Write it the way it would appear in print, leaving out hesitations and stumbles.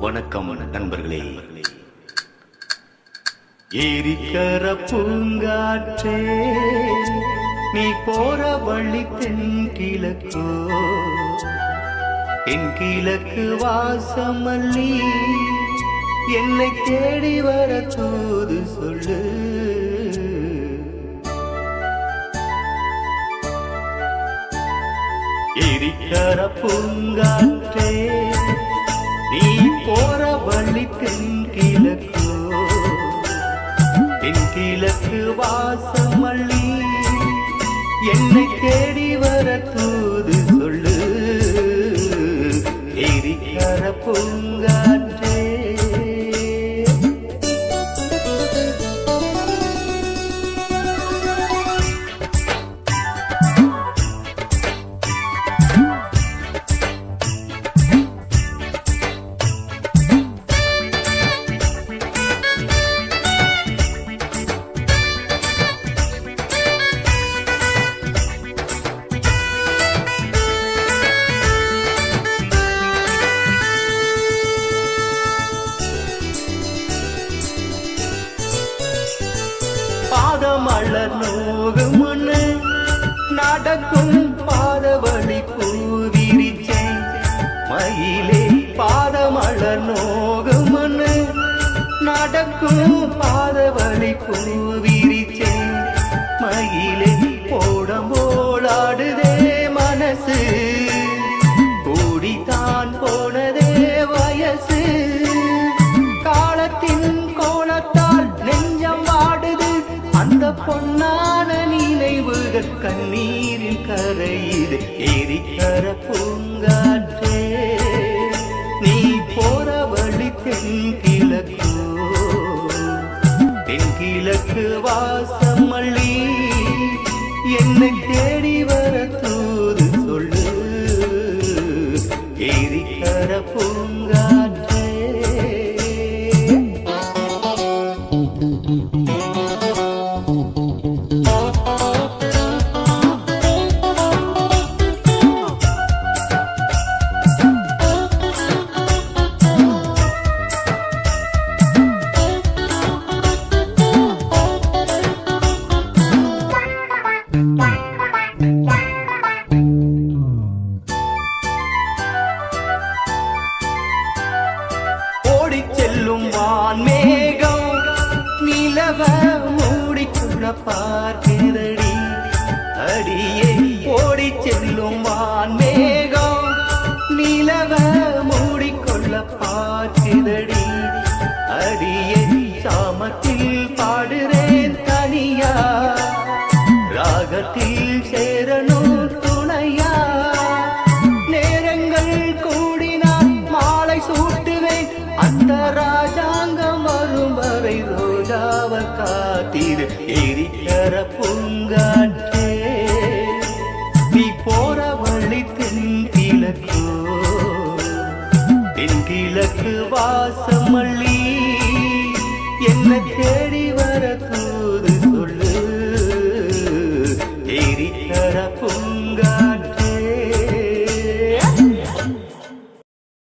வணக்கம் நண்பர்களே. ஏரிக்கர பூங்காற்றே நீ போற வழி தென்கிழக்கோ, தென்கிழக்கு வாசமல்லி என்னை தேடி வர தூது சொல்லு. ஏரிக்கர பூங்காற்றே நீ போற வழி தென்கிழக்கோ, தென்கிழக்கு வாசமல்லி என்னை தேடி வர தூது சொல்லு. ஏரிக்கர பூங்காற்றே பாதமலர் நோகும் மண்ணு நடக்கும் பாதவழி பூவிரிச்சேன் மயிலே. பாதமலர் நோகும் மண்ணு நடக்கும் பாதவழி பூவிரிச்சேன் மயிலே. போடம்போலாடுதே மனசு, கூடித்தான் போனதே வயசு. காலத்தின் கோலத்தால் நெஞ்சம் வாடுது, அந்த பொன்னான நினைவுகள் கண்ணீரில் கரையுது. ஏரிக்கர பூங்காற்றே நீ போற வழி தென்கிழக்கோ, தென்கிழக்கு வாசமல்லி என்னை தேடி வர தூது சொல்லு. ஏரிக்கர பூங்காற்றே செல்லும் வான்மேகம் நிலவ மூடிக்கொள்ள பார்க்கிறடி. அடியே ஓடி செல்லும் வான்மேகம் நிலவ மூடிக்கொள்ள பார்க்கிறடி. அடியே சாமத்தில் பாடுறேன் தனியா, ராகத்தில் சேரணும் துணையா. நேரங்கள் கூடினால் மாலை சூட்டுவேன், அந்த ராஜாங்கம் வரும் வரை ரோஜாவ காத்தீர். ஏரிக்கர பூங்கா